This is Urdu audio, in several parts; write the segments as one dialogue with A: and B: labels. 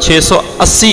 A: 680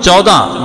A: 14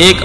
A: 1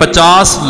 A: 50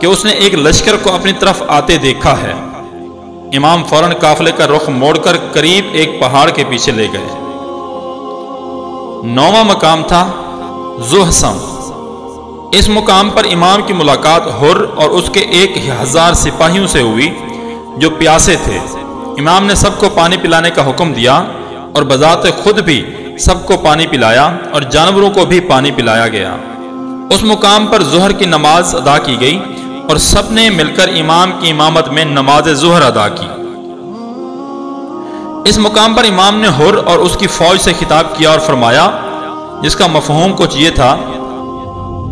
A: کہ اس نے ایک لشکر کو اپنی طرف آتے دیکھا ہے۔ امام فوراً قافلے کا رخ موڑ کر قریب ایک پہاڑ کے پیچھے لے گئے۔ 9واں مقام تھا زحسم۔ اس مقام پر امام کی ملاقات حر اور اس کے 1000 سپاہیوں سے ہوئی جو پیاسے تھے۔ امام نے سب کو پانی پلانے کا حکم دیا اور بذات خود بھی سب کو پانی پلایا اور جانوروں کو بھی پانی پلایا گیا۔ اس مقام پر ظہر کی نماز ادا کی گئی اور سب نے مل کر امام کی امامت میں نماز ظہر ادا کی۔ اس مقام پر امام نے حر اور اس کی فوج سے خطاب کیا اور فرمایا، جس کا مفہوم کچھ یہ تھا: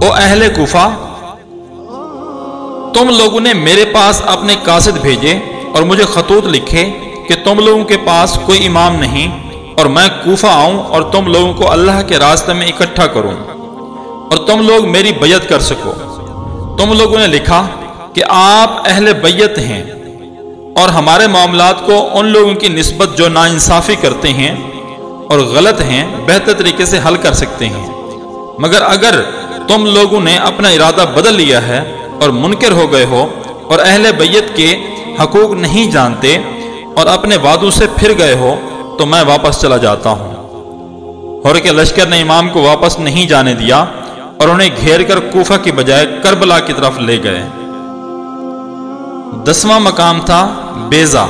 A: او اہل کوفہ، تم لوگوں نے میرے پاس اپنے قاصد بھیجے اور مجھے خطوط لکھے کہ تم لوگوں کے پاس کوئی امام نہیں اور میں کوفہ آؤں اور تم لوگوں کو اللہ کے راستے میں اکٹھا کروں اور تم لوگ میری بیعت کر سکو۔ تم لوگوں نے لکھا کہ آپ اہل بیعت ہیں اور ہمارے معاملات کو ان لوگوں کی نسبت جو ناانصافی کرتے ہیں اور غلط ہیں بہتر طریقے سے حل کر سکتے ہیں، مگر اگر تم لوگوں نے اپنا ارادہ بدل لیا ہے اور منکر ہو گئے ہو اور اہل بیعت کے حقوق نہیں جانتے اور اپنے وعدوں سے پھر گئے ہو تو میں واپس چلا جاتا ہوں۔ حر کے لشکر نے امام کو واپس نہیں جانے دیا اور انہیں گھیر کر کوفہ کی بجائے کربلا کی طرف لے گئے۔ 10واں مقام تھا بیضہ۔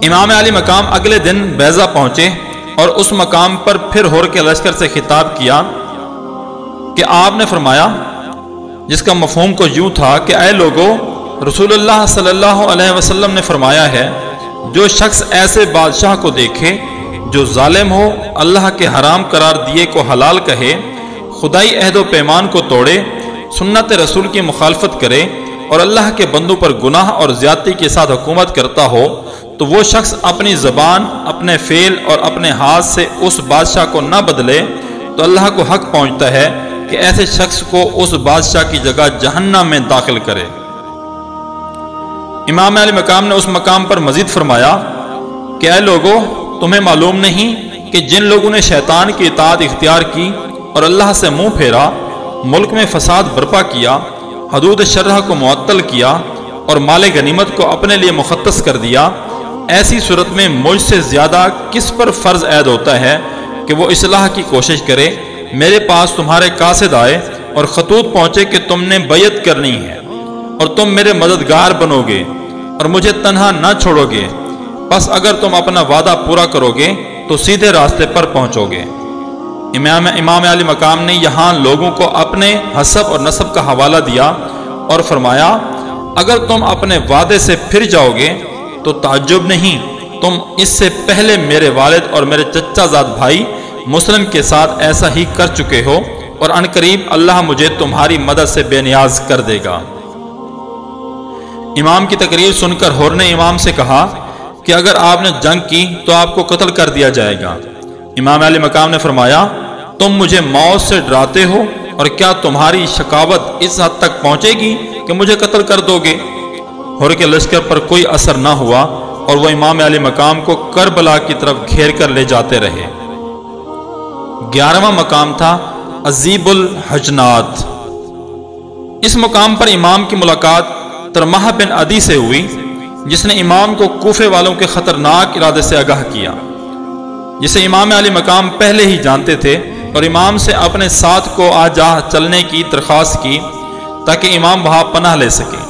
A: امام علی مقام اگلے دن بیضہ پہنچے اور اس مقام پر پھر حر کے لشکر سے خطاب کیا کہ آپ نے فرمایا، جس کا مفہوم کو یوں تھا کہ اے لوگو، رسول اللہ صلی اللہ علیہ وسلم نے فرمایا ہے، جو شخص ایسے بادشاہ کو دیکھے جو ظالم ہو، اللہ کے حرام قرار دیے کو حلال کہے، خدائی عہد و پیمان کو توڑے، سنت رسول کی مخالفت کرے اور اللہ کے بندوں پر گناہ اور زیادتی کے ساتھ حکومت کرتا ہو، تو وہ شخص اپنی زبان، اپنے فعل اور اپنے ہاتھ سے اس بادشاہ کو نہ بدلے تو اللہ کو حق پہنچتا ہے کہ ایسے شخص کو اس بادشاہ کی جگہ جہنم میں داخل کرے۔ امام علی مقام نے اس مقام پر مزید فرمایا کہ اے لوگو، تمہیں معلوم نہیں کہ جن لوگوں نے شیطان کی اطاعت اختیار کی اور اللہ سے منہ پھیرا، ملک میں فساد برپا کیا، حدود شرح کو معطل کیا اور مال غنیمت کو اپنے لیے مختص کر دیا، ایسی صورت میں مجھ سے زیادہ کس پر فرض عائد ہوتا ہے کہ وہ اصلاح کی کوشش کرے۔ میرے پاس تمہارے قاصد آئے اور خطوط پہنچے کہ تم نے بیعت کرنی ہے اور تم میرے مددگار بنو گے اور مجھے تنہا نہ چھوڑو گے، بس اگر تم اپنا وعدہ پورا کرو گے تو سیدھے راستے پر پہنچو گے۔ امام علی مقام نے یہاں لوگوں کو اپنے حسب اور نسب کا حوالہ دیا اور فرمایا، اگر تم اپنے وعدے سے پھر جاؤ گے تو تعجب نہیں، تم اس سے پہلے میرے والد اور میرے چچا زاد بھائی مسلم کے ساتھ ایسا ہی کر چکے ہو اور عنقریب اللہ مجھے تمہاری مدد سے بے نیاز کر دے گا۔ امام کی تقریر سن کر حر نے امام سے کہا کہ اگر آپ نے جنگ کی تو آپ کو قتل کر دیا جائے گا۔ امام علی مقام نے فرمایا، تم مجھے موت سے ڈراتے ہو اور کیا تمہاری شقاوت اس حد تک پہنچے گی کہ مجھے قتل کر دو گے؟ حر کے لشکر پر کوئی اثر نہ ہوا اور وہ امام علی مقام کو کربلا کی طرف گھیر کر لے جاتے رہے۔ 11واں مقام تھا عزیب الحجنات۔ اس مقام پر امام کی ملاقات ترمح بن عدی سے ہوئی، جس نے امام کو کوفے والوں کے خطرناک ارادے سے آگاہ کیا، جسے امام علی مقام پہلے ہی جانتے تھے، اور امام سے اپنے ساتھ کو آ جا چلنے کی درخواست کی تاکہ امام وہاں پناہ لے سکے۔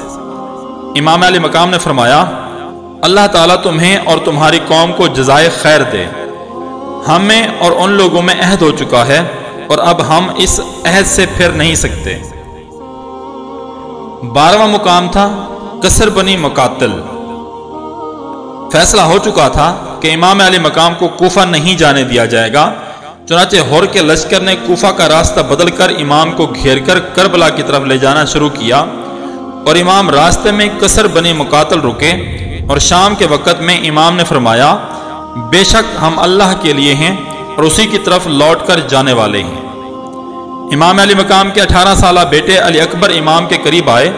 A: امام علی مقام نے فرمایا، اللہ تعالیٰ تمہیں اور تمہاری قوم کو جزائے خیر دے، ہمیں اور ان لوگوں میں عہد ہو چکا ہے اور اب ہم اس عہد سے پھر نہیں سکتے۔ 12واں مقام تھا قصر بنی مقاتل۔ فیصلہ ہو چکا تھا کہ امام علی مقام کو کوفہ نہیں جانے دیا جائے گا، چنانچہ حر کے لشکر نے کوفہ کا راستہ بدل کر امام کو گھیر کر کربلا کی طرف لے جانا شروع کیا، اور امام راستے میں قصر بنی مقاتل رکے، اور شام کے وقت میں امام نے فرمایا، بے شک ہم اللہ کے لیے ہیں اور اسی کی طرف لوٹ کر جانے والے ہیں۔ امام علی مقام کے 18 سالہ بیٹے علی اکبر امام کے قریب آئے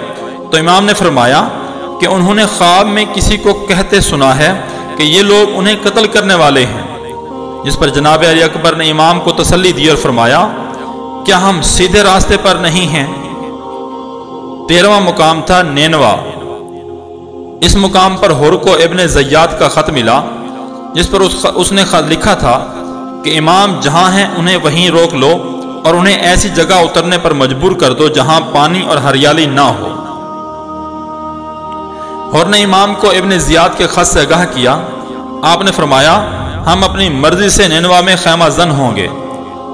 A: تو امام نے فرمایا کہ انہوں نے خواب میں کسی کو کہتے سنا ہے کہ یہ لوگ انہیں قتل کرنے والے ہیں، جس پر جناب علی اکبر نے امام کو تسلی دی اور فرمایا، کیا ہم سیدھے راستے پر نہیں ہیں؟ 13واں مقام تھا نینوا۔ اس مقام پر حر کو ابن زیاد کا خط ملا، جس پر اس نے خط لکھا تھا کہ امام جہاں ہیں انہیں وہیں روک لو اور انہیں ایسی جگہ اترنے پر مجبور کر دو جہاں پانی اور ہریالی نہ ہو۔ حر نے امام کو ابن زیاد کے خط سے آگاہ کیا۔ آپ نے فرمایا ہم اپنی مرضی سے نینوا میں خیمہ زن ہوں گے،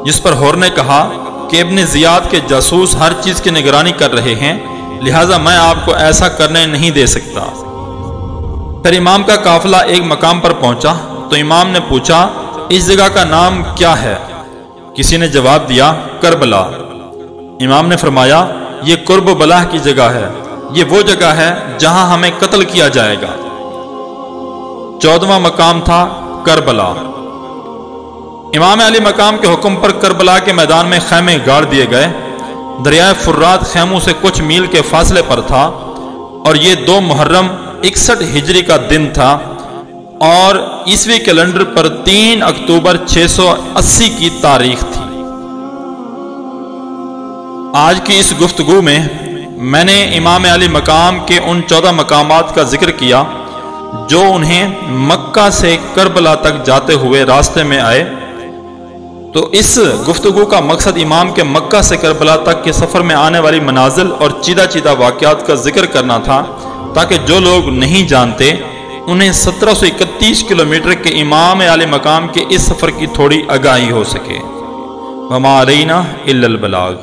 A: جس پر حر نے کہا کہ ابن زیاد کے جاسوس ہر چیز کی نگرانی کر رہے ہیں، لہٰذا میں آپ کو ایسا کرنے نہیں دے سکتا۔ پھر امام کا قافلہ ایک مقام پر پہنچا تو امام نے پوچھا اس جگہ کا نام کیا ہے؟ کسی نے جواب دیا کربلا۔ امام نے فرمایا یہ قرب بلاہ کی جگہ ہے، یہ وہ جگہ ہے جہاں ہمیں قتل کیا جائے گا۔ 14واں مقام تھا کربلا۔ امام علی مقام کے حکم پر کربلا کے میدان میں خیمے گاڑ دیے گئے۔ دریائے فرات خیموں سے کچھ میل کے فاصلے پر تھا اور یہ 2 محرم 61 ہجری کا دن تھا اور عیسوی کیلنڈر پر 3 اکتوبر 680 کی تاریخ تھی۔ آج کی اس گفتگو میں میں نے امام علی مقام کے ان 14 مقامات کا ذکر کیا جو انہیں مکہ سے کربلا تک جاتے ہوئے راستے میں آئے۔ تو اس گفتگو کا مقصد امام کے مکہ سے کربلا تک کے سفر میں آنے والی منازل اور چیدہ چیدہ واقعات کا ذکر کرنا تھا، تاکہ جو لوگ نہیں جانتے انہیں 1731 کلومیٹر کے امام علی مقام کے اس سفر کی تھوڑی آگاہی ہو سکے۔ وما علینا الا البلاغ۔